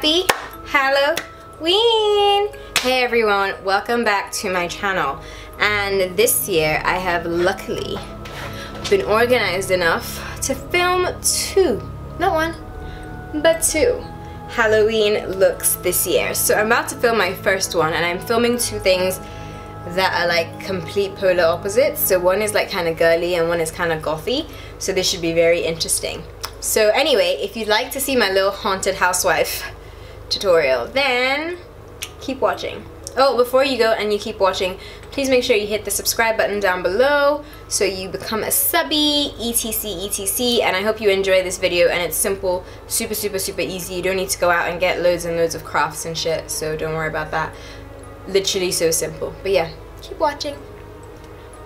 Happy Halloween! Hey everyone, welcome back to my channel. And this year I have luckily been organized enough to film not one, but two Halloween looks this year. So I'm about to film my first one, and I'm filming two things that are like complete polar opposites. So one is like kind of girly and one is kind of gothy. So this should be very interesting. So anyway, if you'd like to see my little haunted housewife tutorial, then keep watching. Oh, before you go and you keep watching, please make sure you hit the subscribe button down below so you become a subby, etc. And I hope you enjoy this video, and it's simple, super easy. You don't need to go out and get loads and loads of crafts and shit, so don't worry about that. Literally so simple. But yeah, keep watching.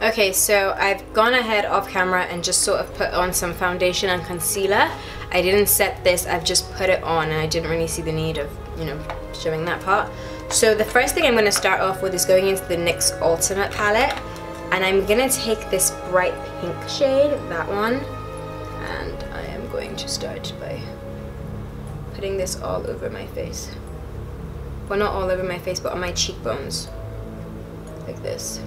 Okay, so I've gone ahead off camera and just sort of put on some foundation and concealer. I didn't set this, I've just put it on, and I didn't really see the need of, you know, showing that part. So the first thing I'm going to start off with is going into the NYX Ultimate palette, and I'm going to take this bright pink shade, that one, and I am going to start by putting this all over my face. Well, not all over my face, but on my cheekbones, like this.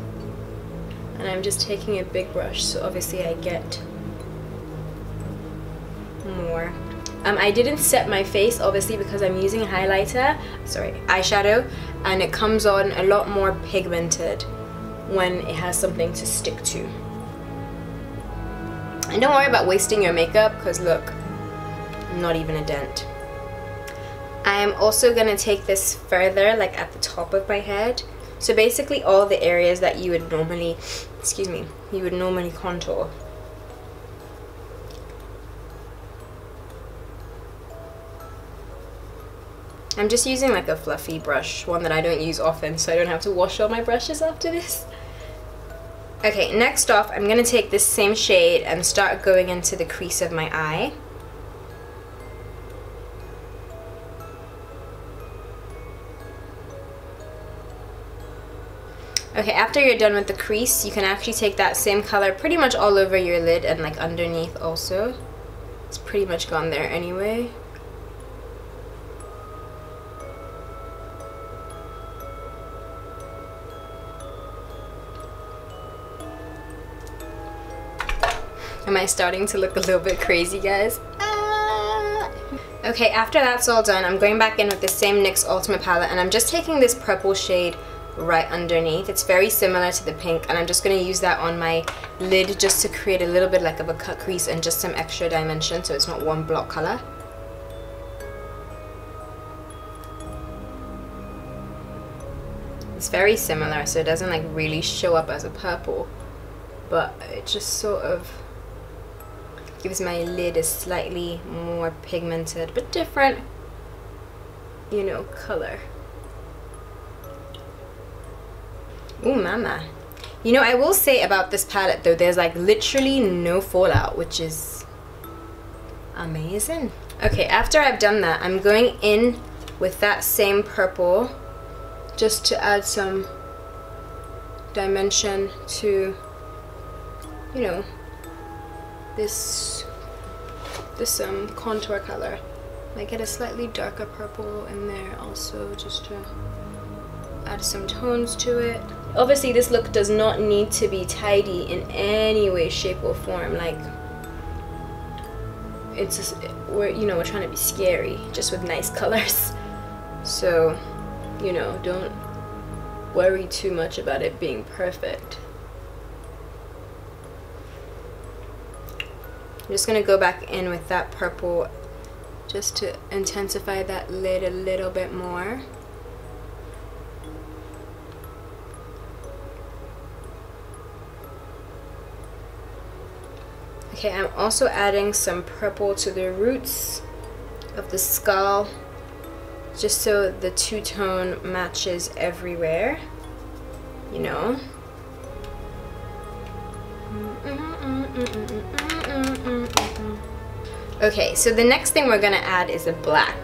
And I'm just taking a big brush, so obviously I get more. I didn't set my face, obviously, because I'm using eyeshadow, and it comes on a lot more pigmented when it has something to stick to. And don't worry about wasting your makeup, because look, not even a dent. I am also going to take this further, like at the top of my head. So basically all the areas that you would normally, contour. I'm just using like a fluffy brush, one that I don't use often, so I don't have to wash all my brushes after this. Okay, next off, I'm going to take this same shade and start going into the crease of my eye. Okay, after you're done with the crease, you can actually take that same color pretty much all over your lid and like underneath also. It's pretty much gone there anyway. Am I starting to look a little bit crazy, guys? Ah! Okay, after that's all done, I'm going back in with the same NYX Ultimate palette, and I'm just taking this purple shade right underneath. It's very similar to the pink, and I'm just going to use that on my lid just to create a little bit like of a cut crease and just some extra dimension, so it's not one block color. It's very similar, so it doesn't like really show up as a purple, but it just sort of gives my lid a slightly more pigmented but different, you know, color. Ooh, mama. You know, I will say about this palette though, there's like literally no fallout, which is amazing. Okay, after I've done that, I'm going in with that same purple just to add some dimension to, you know, this contour color. I get a slightly darker purple in there also, just to add some tones to it. Obviously this look does not need to be tidy in any way, shape or form. Like, it's just, we're trying to be scary just with nice colors. So, you know, don't worry too much about it being perfect. I'm just gonna go back in with that purple just to intensify that lid a little bit more. Okay, I'm also adding some purple to the roots of the skull, just so the two-tone matches everywhere, you know. Okay, so the next thing we're gonna add is a black,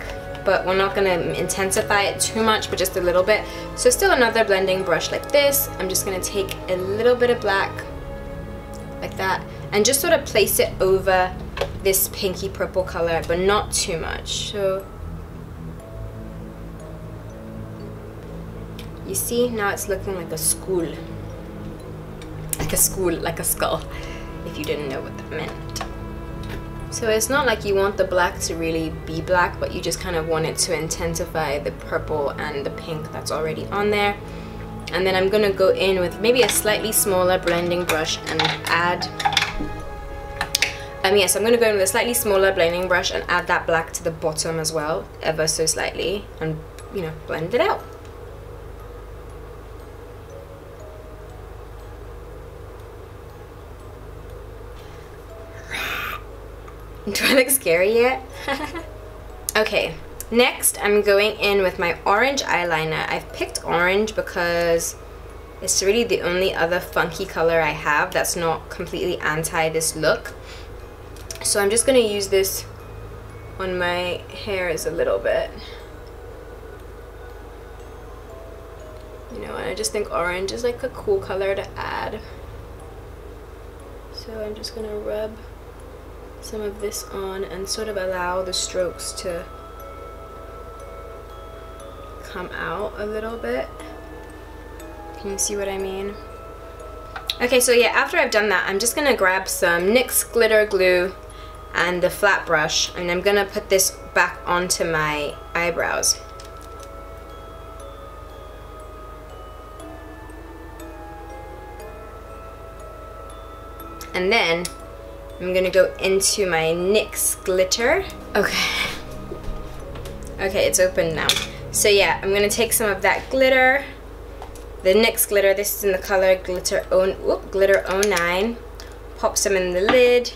but we're not gonna intensify it too much, but just a little bit. So still another blending brush like this. I'm just gonna take a little bit of black, like that, and just sort of place it over this pinky purple color, but not too much. So You see, now it's looking like a school. Like a school, like a skull, if you didn't know what that meant. So it's not like you want the black to really be black, but you just kind of want it to intensify the purple and the pink that's already on there. And then I'm gonna go in with maybe a slightly smaller blending brush and add, yes, I'm gonna go in with a slightly smaller blending brush and add that black to the bottom as well, ever so slightly, and you know, blend it out. Do I look scary yet? Okay, next I'm going in with my orange eyeliner. I've picked orange because it's really the only other funky color I have that's not completely anti this look. So I'm just gonna use this on my hairs a little bit. You know, and I just think orange is like a cool color to add. So I'm just gonna rub some of this on and sort of allow the strokes to come out a little bit. Can you see what I mean? Okay, so yeah, after I've done that, I'm just gonna grab some NYX glitter glue and the flat brush, and I'm gonna put this back onto my eyebrows. And then I'm gonna go into my NYX glitter. Okay. Okay, it's open now. So yeah, I'm gonna take some of that glitter, the NYX glitter. This is in the color Glitter 09. Pop some in the lid,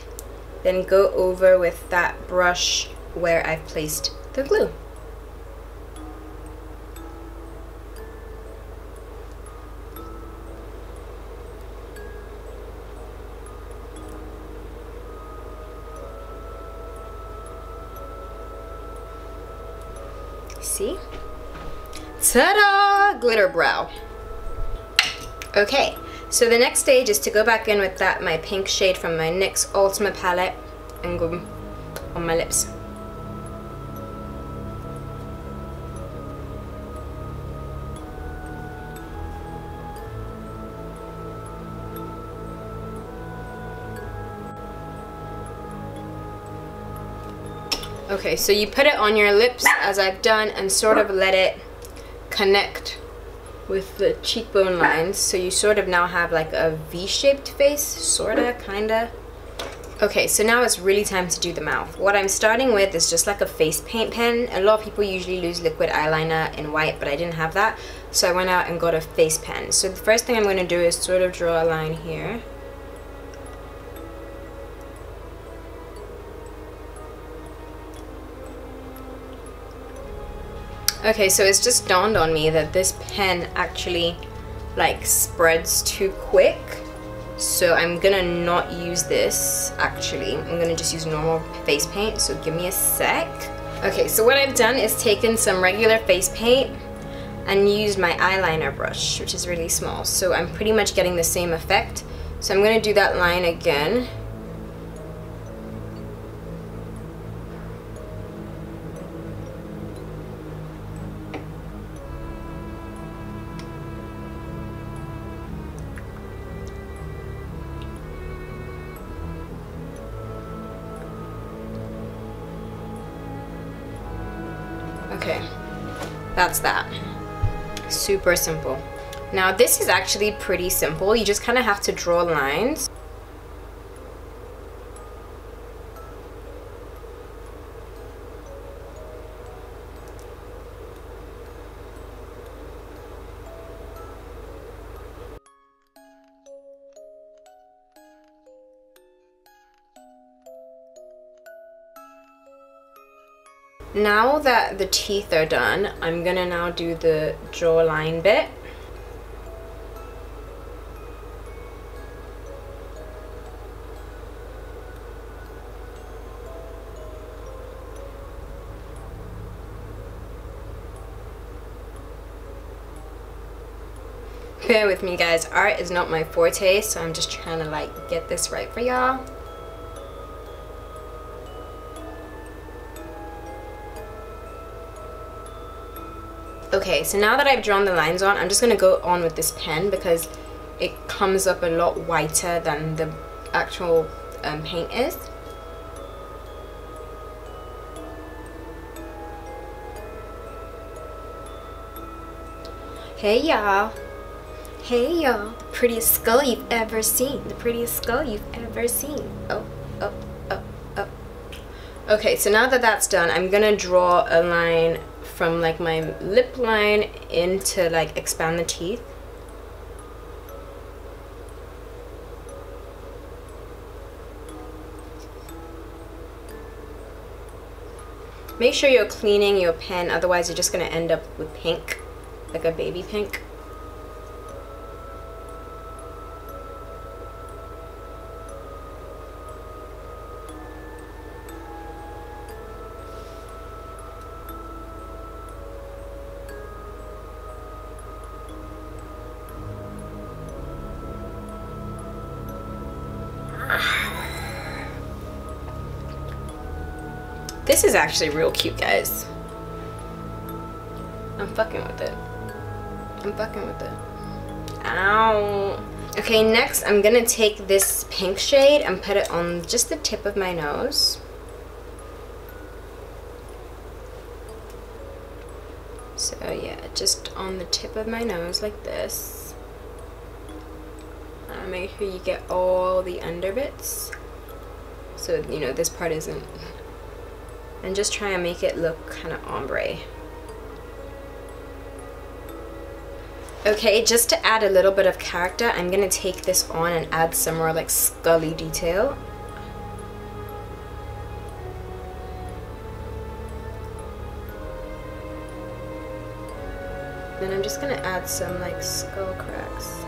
then go over with that brush where I've placed the glue. See? Ta-da! Glitter brow. Okay, so the next stage is to go back in with that, my pink shade from my NYX Ultimate palette, and go on my lips. Okay, so you put it on your lips as I've done and sort of let it connect with the cheekbone lines, so you sort of now have like a V-shaped face, sorta, kinda. Okay, so now it's really time to do the mouth. What I'm starting with is just like a face paint pen. A lot of people usually use liquid eyeliner in white, but I didn't have that, so I went out and got a face pen. So the first thing I'm going to do is sort of draw a line here. Okay, so it's just dawned on me that this pen actually like spreads too quick. So I'm gonna not use this actually. I'm gonna just use normal face paint, so give me a sec. Okay, so what I've done is taken some regular face paint and used my eyeliner brush, which is really small. So I'm pretty much getting the same effect. So I'm gonna do that line again. Okay, that's that. Super simple. Now this is actually pretty simple. You just kind of have to draw lines. Now that the teeth are done, I'm gonna now do the jawline bit. Bear with me guys, art is not my forte, so I'm just trying to like get this right for y'all. Okay, so now that I've drawn the lines on, I'm just gonna go on with this pen because it comes up a lot whiter than the actual paint is. Hey y'all. Hey y'all. The prettiest skull you've ever seen. The prettiest skull you've ever seen. Oh, oh, oh, oh. Okay, so now that that's done, I'm gonna draw a line from like my lip line into like expand the teeth. Make sure you're cleaning your pen, otherwise you're just gonna end up with pink, like a baby pink. This is actually real cute, guys. I'm fucking with it. I'm fucking with it. Ow. Okay, next I'm gonna take this pink shade and put it on just the tip of my nose. So yeah, just on the tip of my nose like this. Make sure you get all the under bits. So, you know, this part isn't. And just try and make it look kind of ombre. Okay, just to add a little bit of character, I'm gonna take this on and add some more like scully detail. Then I'm just gonna add some like skull cracks.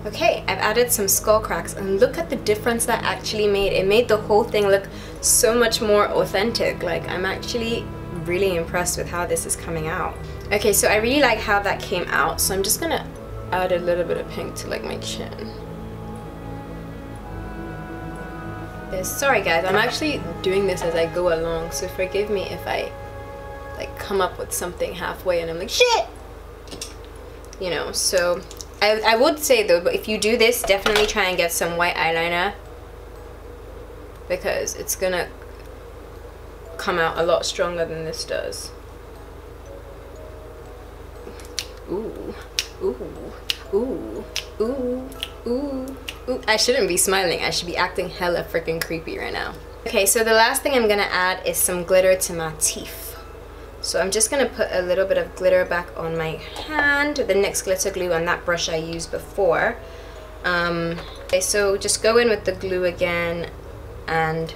Okay, I've added some skull cracks and look at the difference that actually made. It made the whole thing look so much more authentic. Like, I'm actually really impressed with how this is coming out. Okay, so I really like how that came out, so I'm just gonna add a little bit of pink to like my chin. Sorry guys, I'm actually doing this as I go along, so forgive me if I like come up with something halfway and I'm like, shit! You know, so I would say though, but if you do this, definitely try and get some white eyeliner because it's gonna come out a lot stronger than this does. Ooh, ooh, ooh, ooh, ooh, ooh. I shouldn't be smiling. I should be acting hella freaking creepy right now. Okay, so the last thing I'm gonna add is some glitter to my teeth. So I'm just gonna put a little bit of glitter back on my hand, the NYX glitter glue on that brush I used before. Okay, so just go in with the glue again, and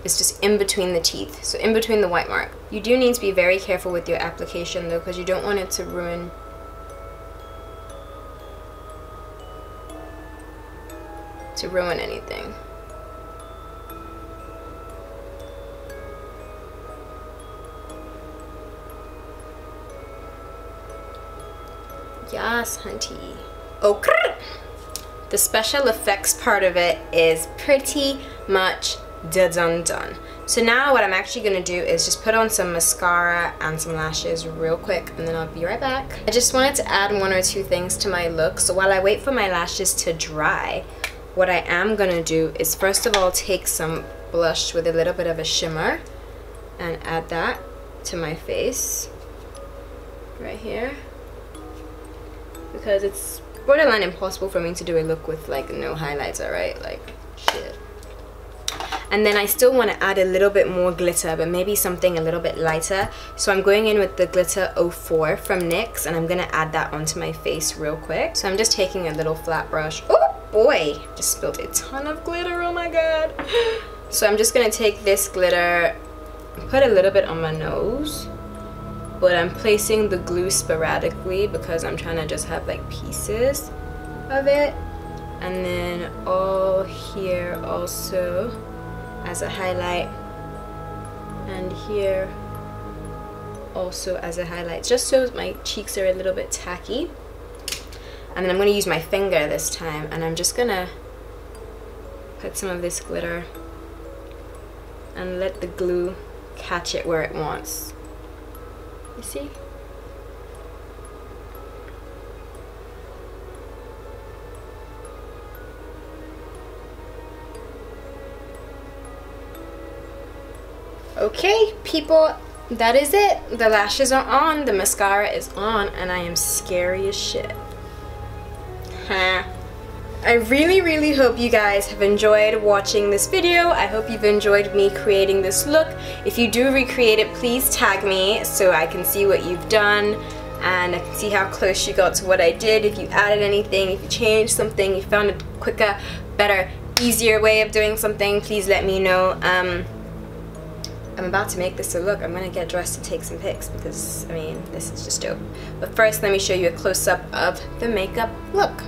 it's just in between the teeth, so in between the white mark. You do need to be very careful with your application though, because you don't want it to ruin anything. Yes, hunty. Okay. The special effects part of it is pretty much done. So now what I'm actually going to do is just put on some mascara and some lashes real quick, and then I'll be right back. I just wanted to add one or two things to my look. So while I wait for my lashes to dry, what I am going to do is first of all take some blush with a little bit of a shimmer and add that to my face right here, because it's borderline impossible for me to do a look with like no highlighter, right? Like, shit. And then I still want to add a little bit more glitter, but maybe something a little bit lighter. So I'm going in with the glitter 04 from NYX, and I'm going to add that onto my face real quick. So I'm just taking a little flat brush. Oh boy, just spilled a ton of glitter, oh my god. So I'm just going to take this glitter, put a little bit on my nose, but I'm placing the glue sporadically because I'm trying to just have like pieces of it. And then all here also as a highlight, and here also as a highlight, just so my cheeks are a little bit tacky. And then I'm going to use my finger this time, and I'm just going to put some of this glitter and let the glue catch it where it wants. You see? Okay, people, that is it. The lashes are on, the mascara is on, and I am scary as shit. I really hope you guys have enjoyed watching this video. I hope you've enjoyed me creating this look. If you do recreate it, please tag me so I can see what you've done and I can see how close you got to what I did. If you added anything, if you changed something, you found a quicker, better, easier way of doing something, please let me know. I'm about to make this a look. I'm gonna get dressed to take some pics because, I mean, this is just dope. But first, let me show you a close-up of the makeup look.